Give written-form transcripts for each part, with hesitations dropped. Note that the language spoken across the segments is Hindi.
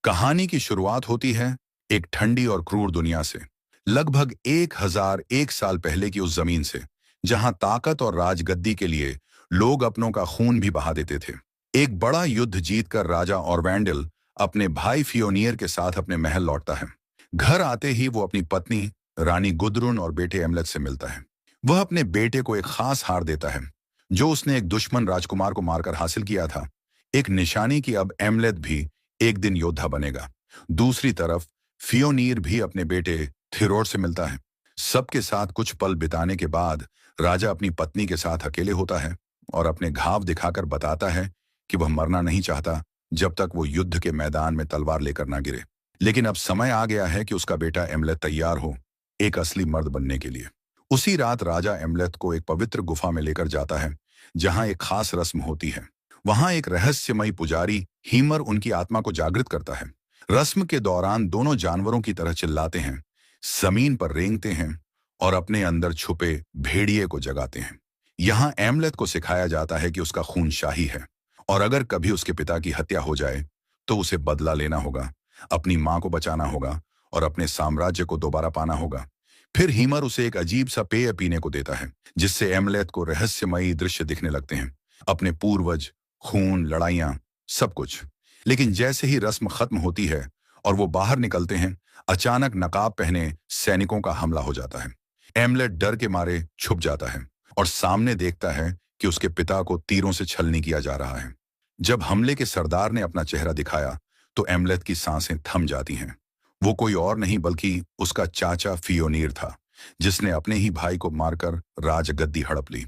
कहानी की शुरुआत होती है एक ठंडी और क्रूर दुनिया से, लगभग 1001 साल पहले की उस जमीन से, जहां ताकत और राजगद्दी के लिए लोग अपनों का खून भी बहा देते थे। एक बड़ा युद्ध जीतकर राजा ऑरवेंडल अपने भाई फियोनियर के साथ अपने महल लौटता है। घर आते ही वो अपनी पत्नी रानी गुदरुन और बेटे एमलेथ से मिलता है। वह अपने बेटे को एक खास हार देता है, जो उसने एक दुश्मन राजकुमार को मारकर हासिल किया था, एक निशानी की अब एमलेथ भी एक दिन योद्धा बनेगा। दूसरी तरफ फियोनीर भी अपने बेटे थिरोड से मिलता है। सबके साथ कुछ पल बिताने के बाद राजा अपनी पत्नी के साथ अकेले होता है और अपने घाव दिखाकर बताता है कि वह मरना नहीं चाहता जब तक वो युद्ध के मैदान में तलवार लेकर ना गिरे। लेकिन अब समय आ गया है कि उसका बेटा एमलेथ तैयार हो एक असली मर्द बनने के लिए। उसी रात राजा एमलेथ को एक पवित्र गुफा में लेकर जाता है, जहां एक खास रस्म होती है। वहां एक रहस्यमयी पुजारी हीमर उनकी आत्मा को जागृत करता है। रस्म के दौरान दोनों जानवरों की तरह चिल्लाते हैं, जमीन पर रेंगते हैं और अपने अंदर छुपे भेड़िए को जगाते हैं। यहाँ एमलेथ को सिखाया जाता है कि उसका खून शाही है और अगर कभी उसके पिता की हत्या हो जाए तो उसे बदला लेना होगा, अपनी मां को बचाना होगा और अपने साम्राज्य को दोबारा पाना होगा। फिर हीमर उसे एक अजीब सा पेय पीने को देता है, जिससे एमलेथ को रहस्यमयी दृश्य दिखने लगते हैं, अपने पूर्वज, खून, लड़ाइयां, सब कुछ। लेकिन जैसे ही रस्म खत्म होती है और वो बाहर निकलते हैं, अचानक नकाब पहने सैनिकों का हमला हो जाता है। एमलेथ डर के मारे छुप जाता है और सामने देखता है कि उसके पिता को तीरों से छलनी किया जा रहा है। जब हमले के सरदार ने अपना चेहरा दिखाया तो एमलेथ की सांसें थम जाती हैं। वो कोई और नहीं बल्कि उसका चाचा फियोनीर था, जिसने अपने ही भाई को मारकर राजगद्दी हड़प ली।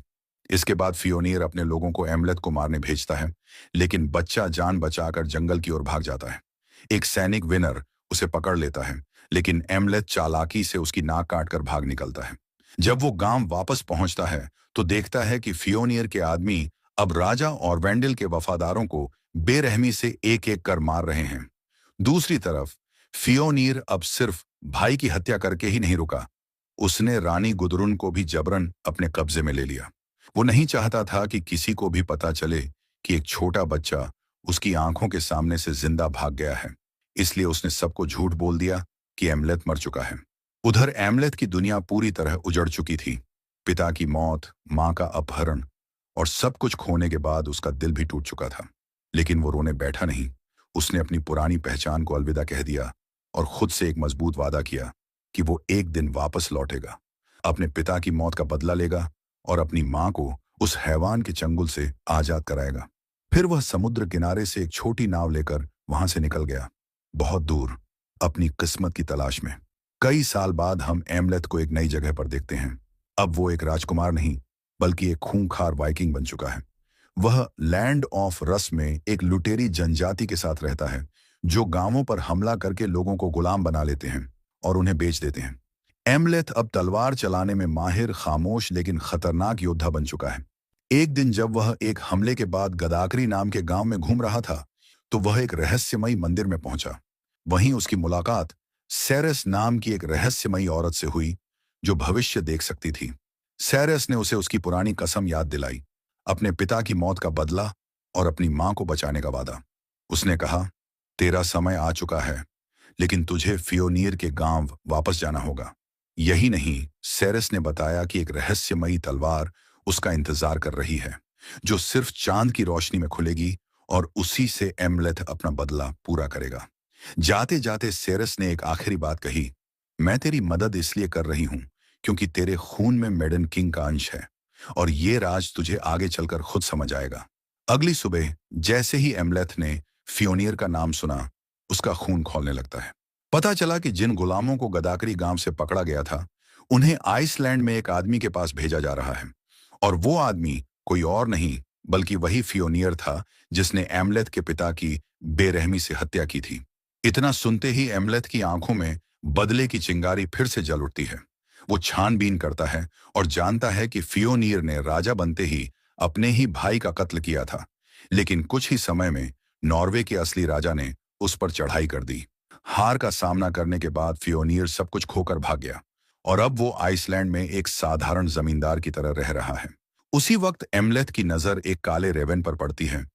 इसके बाद फियोनियर अपने लोगों को एमलेथ को मारने भेजता है, लेकिन बच्चा जान बचाकर जंगल की ओर भाग जाता है। एक सैनिक विनर उसे पकड़ लेता है, लेकिन एमलेथ चालाकी से उसकी नाक काटकर भाग निकलता है। जब वो गांव वापस पहुंचता है तो देखता है कि फियोनियर के आदमी अब राजा और वेंडल के वफादारों को बेरहमी से एक एक कर मार रहे हैं। दूसरी तरफ फियोनियर अब सिर्फ भाई की हत्या करके ही नहीं रुका, उसने रानी गुदरुन को भी जबरन अपने कब्जे में ले लिया। वो नहीं चाहता था कि किसी को भी पता चले कि एक छोटा बच्चा उसकी आंखों के सामने से जिंदा भाग गया है, इसलिए उसने सबको झूठ बोल दिया कि एमलेथ मर चुका है। उधर एमलेथ की दुनिया पूरी तरह उजड़ चुकी थी। पिता की मौत, मां का अपहरण और सब कुछ खोने के बाद उसका दिल भी टूट चुका था। लेकिन वो रोने बैठा नहीं। उसने अपनी पुरानी पहचान को अलविदा कह दिया और खुद से एक मजबूत वादा किया कि वो एक दिन वापस लौटेगा, अपने पिता की मौत का बदला लेगा और अपनी मां को उस हैवान के चंगुल से आजाद कराएगा। फिर वह समुद्र किनारे से एक छोटी नाव लेकर वहां से निकल गया, बहुत दूर, अपनी किस्मत की तलाश में। कई साल बाद हम एमलेथ को एक नई जगह पर देखते हैं। अब वो एक राजकुमार नहीं बल्कि एक खूंखार वाइकिंग बन चुका है। वह लैंड ऑफ रस में एक लुटेरी जनजाति के साथ रहता है, जो गांवों पर हमला करके लोगों को गुलाम बना लेते हैं और उन्हें बेच देते हैं। एमलेथ अब तलवार चलाने में माहिर, खामोश लेकिन खतरनाक योद्धा बन चुका है। एक दिन जब वह एक हमले के बाद गदाकरी नाम के गांव में घूम रहा था, तो वह एक रहस्यमयी मंदिर में पहुंचा। वहीं उसकी मुलाकात सेरेस नाम की एक रहस्यमयी औरत से हुई, जो भविष्य देख सकती थी। सेरेस ने उसे उसकी पुरानी कसम याद दिलाई, अपने पिता की मौत का बदला और अपनी मां को बचाने का वादा। उसने कहा, तेरा समय आ चुका है, लेकिन तुझे फियोनियर के गांव वापस जाना होगा। यही नहीं, सेरेस ने बताया कि एक रहस्यमयी तलवार उसका इंतजार कर रही है, जो सिर्फ चांद की रोशनी में खुलेगी और उसी से एमलेथ अपना बदला पूरा करेगा। जाते जाते सेरेस ने एक आखिरी बात कही, मैं तेरी मदद इसलिए कर रही हूं क्योंकि तेरे खून में मेडन किंग का अंश है और ये राज तुझे आगे चलकर खुद समझ आएगा। अगली सुबह जैसे ही एमलेथ ने फियोनियर का नाम सुना, उसका खून खौलने लगता है। पता चला कि जिन गुलामों को गदाकरी गांव से पकड़ा गया था, उन्हें आइसलैंड में एक आदमी के पास भेजा जा रहा है, और वो आदमी कोई और नहीं बल्कि वही फियोनियर था जिसने एमलेथ के पिता की बेरहमी से हत्या की थी। इतना सुनते ही एमलेथ की आंखों में बदले की चिंगारी फिर से जल उठती है। वो छानबीन करता है और जानता है कि फियोनियर ने राजा बनते ही अपने ही भाई का कत्ल किया था, लेकिन कुछ ही समय में नॉर्वे के असली राजा ने उस पर चढ़ाई कर दी। हार का सामना करने के बाद फियोनियर सब कुछ खोकर भाग गया और अब वो आइसलैंड में एक साधारण जमींदार की तरह रह रहा है। उसी वक्त एमलेथ की नजर एक काले रेवन पर पड़ती है,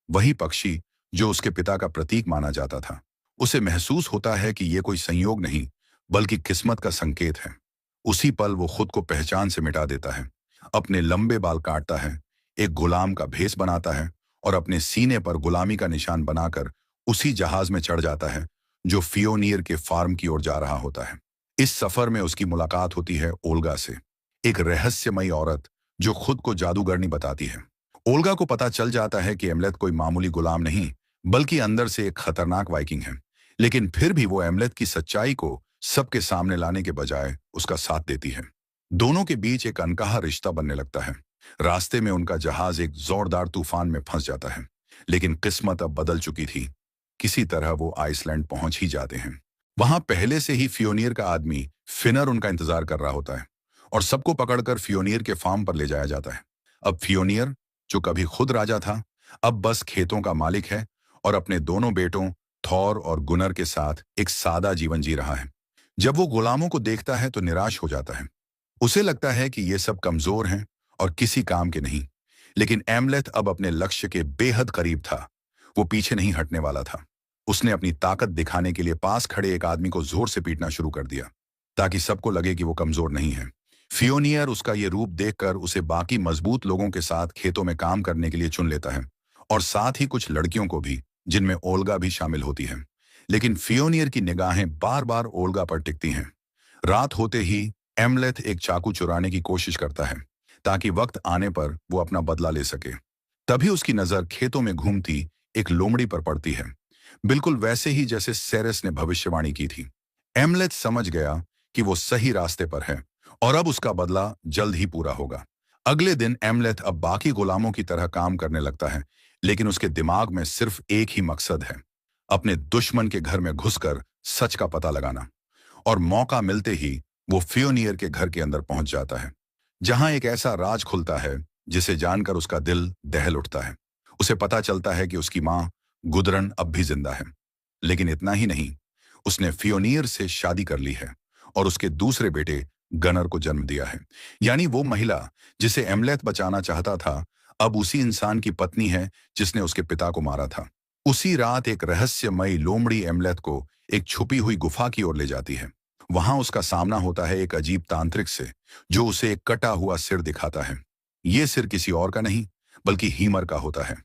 वही पक्षी जो उसके पिता का प्रतीक माना जाता था। उसे महसूस होता है कि यह कोई संयोग नहीं बल्कि किस्मत का संकेत है। उसी पल वो खुद को पहचान से मिटा देता है, अपने लंबे बाल काटता है, एक गुलाम का भेष बनाता है और अपने सीने पर गुलामी का निशान बनाकर उसी जहाज में चढ़ जाता है जो फियोनियर के फार्म की ओर जा रहा होता है। इस सफर में उसकी मुलाकात होती है ओल्गा से, एक रहस्यमयी औरत जो खुद को जादूगरनी बताती है। ओल्गा को पता चल जाता है कि एमलेथ कोई मामूली गुलाम नहीं बल्कि अंदर से एक खतरनाक वाइकिंग है, लेकिन फिर भी वो एमलेथ की सच्चाई को सबके सामने लाने के बजाय उसका साथ देती है। दोनों के बीच एक अनकहा रिश्ता बनने लगता है। रास्ते में उनका जहाज एक जोरदार तूफान में फंस जाता है, लेकिन किस्मत अब बदल चुकी थी। किसी तरह वो आइसलैंड पहुंच ही जाते हैं। वहां पहले से ही फियोनियर का आदमी फिनर उनका इंतजार कर रहा होता है और सबको पकड़कर फियोनियर के फार्म पर ले जाया जाता है। अब फियोनियर, जो कभी खुद राजा था, अब बस खेतों का मालिक है और अपने दोनों बेटों थॉर और गुनर के साथ एक सादा जीवन जी रहा है। जब वो गुलामों को देखता है तो निराश हो जाता है। उसे लगता है कि ये सब कमजोर हैं और किसी काम के नहीं। लेकिन एमलेथ अब अपने लक्ष्य के बेहद करीब था। वो पीछे नहीं हटने वाला था। उसने अपनी ताकत दिखाने के लिए पास खड़े एक आदमी को जोर से पीटना शुरू कर दिया, ताकि सबको लगे कि वो कमजोर नहीं है। फियोनियर उसका ये रूप देखकर उसे बाकी मजबूत लोगों के साथ खेतों में काम करने के लिए चुन लेता है, और साथ ही कुछ लड़कियों को भी, जिनमें ओल्गा भी शामिल होती है। लेकिन फियोनियर की निगाहें बार बार ओल्गा पर टिकती हैं। रात होते ही एमलेथ एक चाकू चुराने की कोशिश करता है, ताकि वक्त आने पर वो अपना बदला ले सके। तभी उसकी नजर खेतों में घूमती एक लोमड़ी पर पड़ती है, बिल्कुल वैसे ही जैसे सेरेस ने भविष्यवाणी की थी। एमलेथ समझ गया कि वो सही रास्ते पर है और अब उसका बदला जल्द ही पूरा होगा। अगले दिन एमलेथ अब बाकी गुलामों की तरह काम करने लगता है, लेकिन उसके दिमाग में सिर्फ एक ही मकसद है, अपने दुश्मन के घर में घुसकर सच का पता लगाना। और मौका मिलते ही वो फियोनियर के घर के अंदर पहुंच जाता है, जहां एक ऐसा राज खुलता है जिसे जानकर उसका दिल दहल उठता है। उसे पता चलता है कि उसकी मां गुदरन अब भी जिंदा है। लेकिन इतना ही नहीं, उसने फियोनियर से शादी कर ली है और उसके दूसरे बेटे गनर को जन्म दिया है। यानी वो महिला जिसे एमलेथ बचाना चाहता था, अब उसी इंसान की पत्नी है जिसने उसके पिता को मारा था। उसी रात एक रहस्यमयी लोमड़ी एमलेथ को एक छुपी हुई गुफा की ओर ले जाती है। वहां उसका सामना होता है एक अजीब तांत्रिक से, जो उसे एक कटा हुआ सिर दिखाता है। ये सिर किसी और का नहीं बल्कि हीमर का होता है,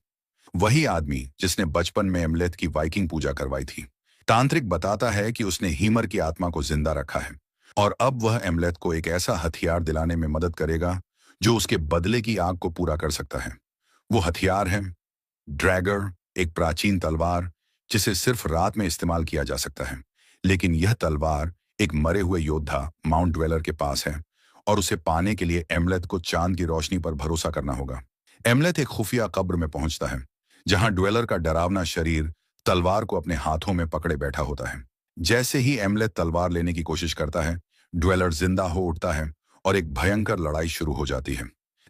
वही आदमी जिसने बचपन में एमलेथ की वाइकिंग पूजा करवाई थी। तांत्रिक बताता है कि उसने हीमर की आत्मा को जिंदा रखा है और अब वह एमलेथ को एक ऐसा हथियार दिलाने में मदद करेगा जो उसके बदले की आग को पूरा कर सकता है। वो हथियार है ड्रैगर, एक प्राचीन तलवार जिसे सिर्फ रात में इस्तेमाल किया जा सकता है। लेकिन यह तलवार एक मरे हुए योद्धा माउंट ड्वेलर के पास है और उसे पाने के लिए एमलेथ को चांद की रोशनी पर भरोसा करना होगा। एमलेथ एक खुफिया कब्र में पहुंचता है, जहां ड्वेलर का डरावना शरीर तलवार को अपने हाथों में पकड़े बैठा होता है। जैसे ही एमलेथ तलवार लेने की कोशिश करता है, ड्वेलर जिंदा हो उठता है और एक भयंकर लड़ाई शुरू हो जाती है।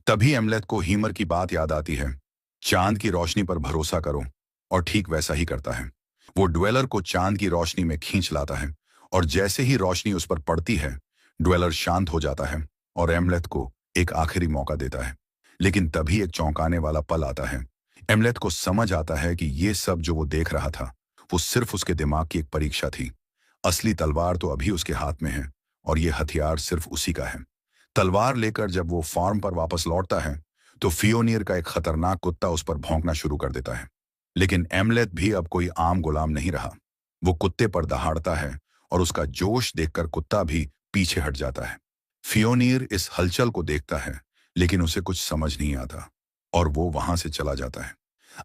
तभी एमलेथ को हीमर की बात याद आती है, चांद की रोशनी पर भरोसा करो, और ठीक वैसा ही करता है। वो ड्वेलर को चांद की रोशनी में खींच लाता है और जैसे ही रोशनी उस पर पड़ती है, ड्वेलर शांत हो जाता है और एमलेथ को एक आखिरी मौका देता है। लेकिन तभी एक चौंकाने वाला पल आता है। एमलेथ को समझ आता है कि ये सब जो वो देख रहा था, वो सिर्फ उसके दिमाग की एक परीक्षा थी। असली तलवार तो अभी उसके हाथ में है और ये हथियार सिर्फ उसी का है। तलवार लेकर जब वो फार्म पर वापस लौटता है, तो फियोनियर का एक खतरनाक कुत्ता उस पर भौंकना शुरू कर देता है। लेकिन एमलेथ भी अब कोई आम गुलाम नहीं रहा। वो कुत्ते पर दहाड़ता है और उसका जोश देखकर कुत्ता भी पीछे हट जाता है। फियोनियर इस हलचल को देखता है, लेकिन उसे कुछ समझ नहीं आता और वो वहां से चला जाता है।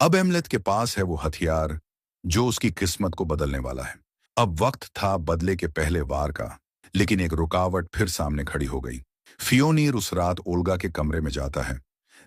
अब एमलेथ के पास है वो हथियार जो उसकी किस्मत को बदलने वाला है। अब वक्त था बदले के पहले वार का, लेकिन एक रुकावट फिर सामने खड़ी हो गई। फियोनियर उस रात ओल्गा के कमरे में जाता है,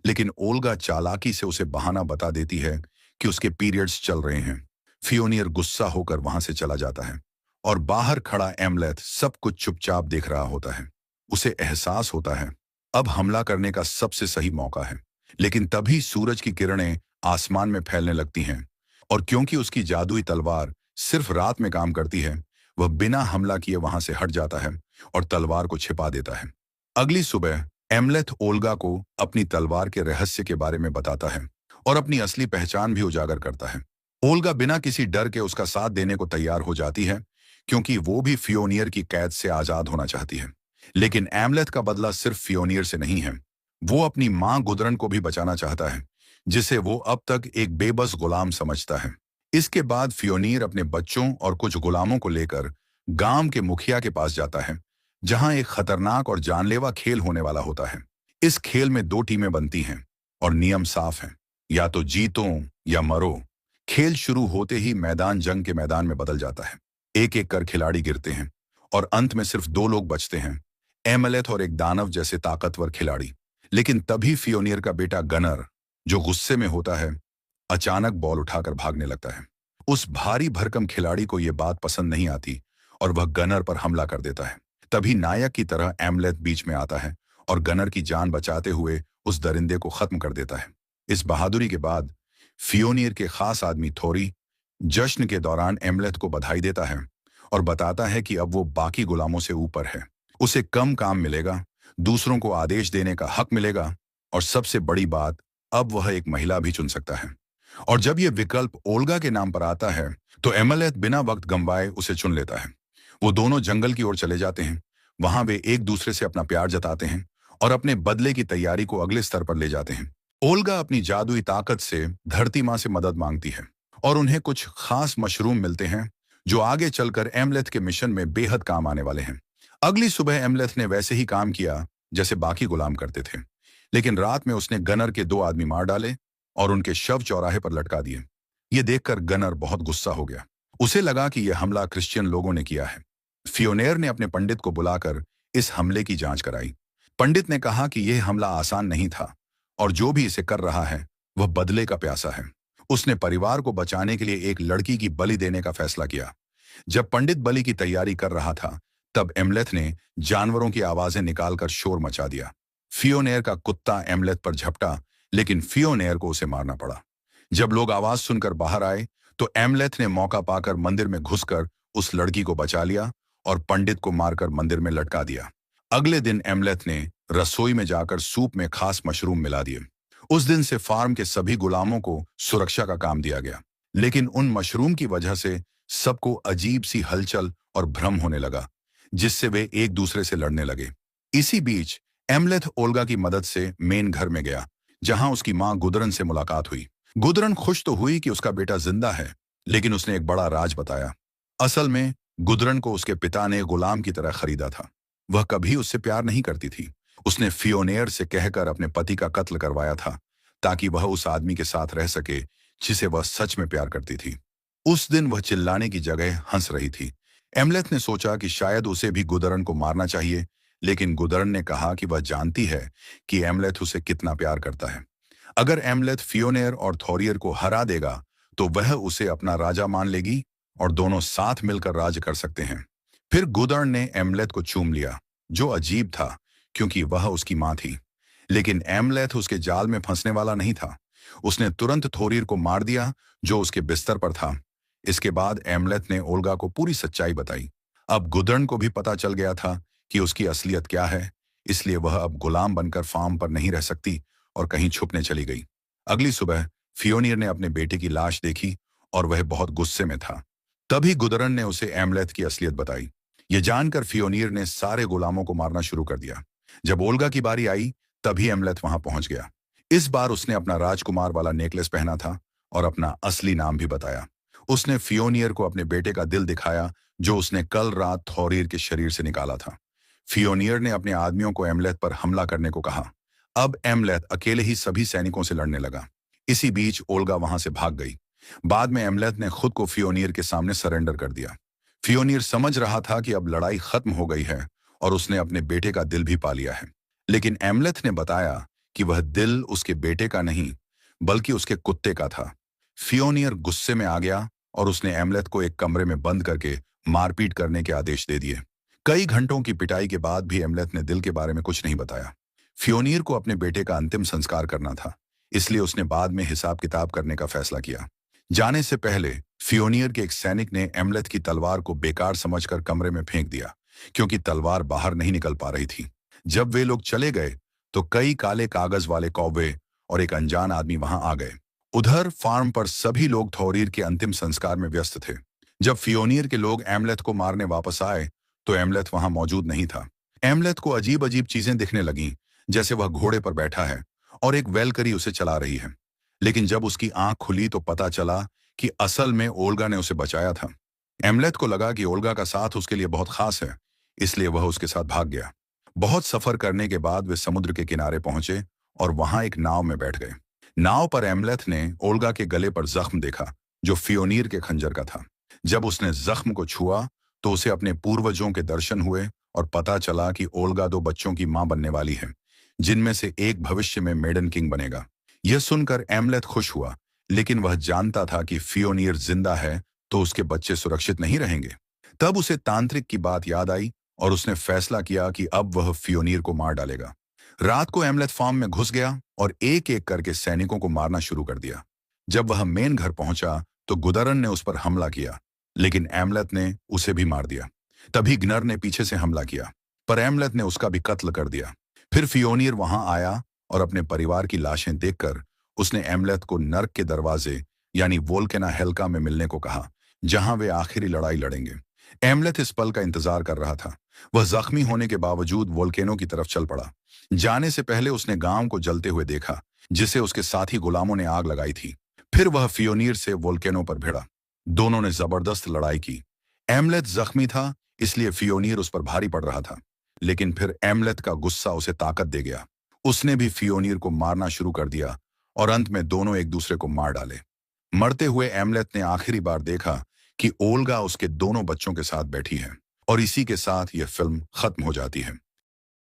लेकिन ओल्गा चालाकी से उसे बहाना बता देती है कि उसके पीरियड्स चल रहे हैं। फियोनियर गुस्सा होकर वहां से चला जाता है और बाहर खड़ा एमलेथ सब कुछ चुपचाप देख रहा होता है। उसे एहसास होता है अब हमला करने का सबसे सही मौका है। लेकिन तभी सूरज की किरणें आसमान में फैलने लगती हैं और क्योंकि उसकी जादुई तलवार सिर्फ रात में काम करती है, वह बिना हमला किए वहां से हट जाता है और तलवार को छिपा देता है। अगली सुबह एमलेथ ओल्गा को अपनी तलवार के रहस्य के बारे में बताता है और अपनी असली पहचान भी उजागर करता है। ओल्गा बिना किसी डर के उसका साथ देने को तैयार हो जाती है, क्योंकि वो भी फियोनियर की कैद से आजाद होना चाहती है। लेकिन एमलेथ का बदला सिर्फ फियोनियर से नहीं है, वो अपनी मां गुदरन को भी बचाना चाहता है, जिसे वो अब तक एक बेबस गुलाम समझता है। इसके बाद फियोनियर अपने बच्चों और कुछ गुलामों को लेकर गांव के मुखिया के पास जाता है, जहां एक खतरनाक और जानलेवा खेल होने वाला होता है। इस खेल में दो टीमें बनती हैं और नियम साफ हैं, या तो जीतो या मरो। खेल शुरू होते ही मैदान जंग के मैदान में बदल जाता है। एक एक कर खिलाड़ी गिरते हैं और अंत में सिर्फ दो लोग बचते हैं, एमलेथ और एक दानव जैसे ताकतवर खिलाड़ी। लेकिन तभी फियोनियर का बेटा गनर, जो गुस्से में होता है, अचानक बॉल उठाकर भागने लगता है। उस भारी भरकम खिलाड़ी को यह बात पसंद नहीं आती और वह गनर पर हमला कर देता है। तभी नायक की तरह एमलेथ बीच में आता है और गनर की जान बचाते हुए उस दरिंदे को खत्म कर देता है। इस बहादुरी के बाद फियोनियर के खास आदमी थोरी जश्न के दौरान एमलेथ को बधाई देता है और बताता है कि अब वो बाकी गुलामों से ऊपर है। उसे कम काम मिलेगा, दूसरों को आदेश देने का हक मिलेगा और सबसे बड़ी बात, अब वह एक महिला भी चुन सकता है। और जब यह विकल्प ओल्गा के नाम पर आता है, तो एमलेथ बिना वक्त गंवाए उसे चुन लेता है। वो दोनों जंगल की ओर चले जाते हैं। वहां वे एक दूसरे से अपना प्यार जताते हैं और अपने बदले की तैयारी को अगले स्तर पर ले जाते हैं। ओल्गा अपनी जादुई ताकत से धरती मां से मदद मांगती है और उन्हें कुछ खास मशरूम मिलते हैं, जो आगे चलकर एमलेथ के मिशन में बेहद काम आने वाले हैं। अगली सुबह एमलेथ ने वैसे ही काम किया जैसे बाकी गुलाम करते थे, लेकिन रात में उसने गनर के दो आदमी मार डाले और उनके शव चौराहे पर लटका दिए। ये देखकर गनर बहुत गुस्सा हो गया। उसे लगा कि यह हमला क्रिश्चियन लोगों ने किया है। फियोनेर ने अपने पंडित को बुलाकर इस हमले की जांच कराई। पंडित ने कहा कि यह हमला आसान नहीं था और जो भी इसे कर रहा है वह बदले का प्यासा है। उसने परिवार को बचाने के लिए एक लड़की की बलि देने का फैसला किया। जब पंडित बलि की तैयारी कर रहा था, तब एमलेथ ने जानवरों की आवाजें निकालकर शोर मचा दिया। फियोनेर का कुत्ता एमलेथ पर झपटा, लेकिन फियोनेर को उसे मारना पड़ा। जब लोग आवाज सुनकर बाहर आए, तो एमलेथ ने मौका पाकर मंदिर में घुसकर उस लड़की को बचा लिया और पंडित को मारकर मंदिर में लटका दिया। अगले दिन एमलेथ ने रसोई में जाकर सूप में खास मशरूम मिला दिए। उस दिन से फार्म के सभी गुलामों को सुरक्षा का काम दिया गया, लेकिन उन मशरूम की वजह से सबको अजीब सी हलचल और भ्रम होने लगा, जिससे वे एक दूसरे से लड़ने लगे। इसी बीच एमलेथ ओल्गा की मदद से मेन घर में गया, जहां उसकी मां गुदरन से मुलाकात हुई। गुदरन खुश तो हुई कि उसका बेटा जिंदा है, लेकिन उसने एक बड़ा राज बताया। असल में गुदरन को उसके पिता ने गुलाम की तरह खरीदा था। वह कभी उससे प्यार नहीं करती थी। उसने फियोनेर से कहकर अपने पति का कत्ल करवाया था, ताकि वह उस आदमी के साथ रह सके जिसे वह सच में प्यार करती थी। उस दिन वह चिल्लाने की जगह हंस रही थी। एमलेथ ने सोचा कि शायद उसे भी गुदरन को मारना चाहिए, लेकिन गुदरन ने कहा कि वह जानती है कि एमलेथ उसे कितना प्यार करता है। अगर एमलेथ फियोनेर और थोरियर को हरा देगा, तो वह उसे अपना राजा मान लेगी और दोनों साथ मिलकर राज कर सकते हैं। फिर गुदरन ने एमलेथ को चूम लिया, जो अजीब था क्योंकि वह उसकी मां थी। लेकिन एमलेथ उसके जाल में फंसने वाला नहीं था। उसने तुरंत थोरियर को मार दिया, जो उसके बिस्तर पर था। इसके बाद एमलेथ ने ओल्गा को पूरी सच्चाई बताई। अब गुदरन को भी पता चल गया था कि उसकी असलियत क्या है, इसलिए वह अब गुलाम बनकर फार्म पर नहीं रह सकती और कहीं छुपने चली गई। अगली सुबह फियोनियर ने अपने बेटे की लाश देखी और वह बहुत गुस्से में था। तभी गुदरन ने उसे एमलेथ की असलियत बताई। यह जानकर फियोनियर ने सारे गुलामों को मारना शुरू कर दिया। जब ओल्गा की बारी आई, तभी एमलेथ वहां पहुंच गया। इस बार उसने अपना राजकुमार वाला नेकलेस पहना था और अपना असली नाम भी बताया। उसने फियोनियर को अपने बेटे का दिल दिखाया, जो उसने कल रात थोरियर के शरीर से निकाला था। फियोनियर ने अपने आदमियों को एमलेथ पर हमला करने को कहा। अब एमलेथ अकेले ही सभी सैनिकों से लड़ने लगा। इसी बीच ओल्गा वहां से भाग गई। बाद में एमलेथ ने खुद को फियोनियर के सामने सरेंडर कर दिया। फियोनियर समझ रहा था कि अब लड़ाई खत्म हो गई है और उसने अपने बेटे का दिल भी पा लिया है। लेकिन एमलेथ ने बताया कि वह दिल उसके बेटे का नहीं, बल्कि उसके कुत्ते का था। फियोनियर गुस्से में आ गया और उसने एमलेथ को एक कमरे में बंद करके मारपीट करने के आदेश दे दिए। कई घंटों की पिटाई के बाद भी एमलेथ ने दिल के बारे में कुछ नहीं बताया। फियोनियर को अपने बेटे का अंतिम संस्कार करना था, इसलिए उसने बाद में हिसाब किताब करने का फैसला किया। जाने से पहले फियोनियर के एक सैनिक ने एमलेथ की तलवार को बेकार समझकर कमरे में फेंक दिया, क्योंकि तलवार बाहर नहीं निकल पा रही थी। जब वे लोग चले गए, तो कई काले कागज वाले कौवे और एक अनजान आदमी वहां आ गए। उधर फार्म पर सभी लोग थोरीर के अंतिम संस्कार में व्यस्त थे। जब फियोनियर के लोग एमलेथ को मारने वापस आए तो एमलेथ वहां मौजूद नहीं था। एमलेथ को अजीब अजीब चीजें दिखने लगीं, जैसे वह घोड़े पर बैठा है और एक वेलकरी उसे चला रही है। लेकिन जब उसकी आंख खुली तो पता चला कि असल में ओल्गा ने उसे बचाया था। एमलेथ को लगा कि ओल्गा का साथ उसके लिए बहुत खास है, इसलिए वह उसके साथ भाग गया। बहुत सफर करने के बाद वे समुद्र के किनारे पहुंचे और वहां एक नाव में बैठ गए। नाव पर एमलेथ ने ओल्गा के गले पर जख्म देखा, जो फियोनीर के खंजर का था। जब उसने जख्म को छुआ तो उसे अपने पूर्वजों के दर्शन हुए और पता चला कि ओल्गा 2 बच्चों की मां बनने वाली है, जिनमें से एक भविष्य में मेडन किंग बनेगा। यह सुनकर एमलेथ खुश हुआ, लेकिन वह जानता था कि फियोनीर जिंदा है तो उसके बच्चे सुरक्षित नहीं रहेंगे। तब उसे तांत्रिक की बात याद आई और उसने फैसला किया कि अब वह फियोनीर को मार डालेगा। रात को एमलेथ फार्म में घुस गया और एक एक करके सैनिकों को मारना शुरू कर दिया। जब वह मेन घर पहुंचा तो गुदरन ने उस पर हमला किया, लेकिन एमलेथ ने उसे भी मार दिया। तभी ग्नर ने पीछे से हमला किया, पर एमलेथ ने उसका भी कत्ल कर दिया। फिर फियोनीर वहां आया और अपने परिवार की लाशें देखकर उसने एमलेथ को नर्क के दरवाजे यानी वोल्केना हेल्का में मिलने को कहा, जहां वे आखिरी लड़ाई लड़ेंगे। एमलेथ इस पल का इंतजार कर रहा था। वह जख्मी होने के बावजूद वोल्केनो की तरफ चल पड़ा। जाने से पहले उसने गांव को जलते हुए देखा, जिसे उसके साथी गुलामों ने आग लगाई थी। फिर वह फियोनीर से वोल्केनो पर भिड़ा। दोनों ने जबरदस्त लड़ाई की। एमलेथ जख्मी था, इसलिए फियोनीर उस पर भारी पड़ रहा था। लेकिन फिर एमलेथ का गुस्सा उसे ताकत दे गया। उसने भी फियोनीर को मारना शुरू कर दिया और अंत में दोनों एक दूसरे को मार डाले। मरते हुए एमलेथ ने आखिरी बार देखा कि ओल्गा उसके दोनों बच्चों के साथ बैठी है। और इसी के साथ यह फिल्म खत्म हो जाती है।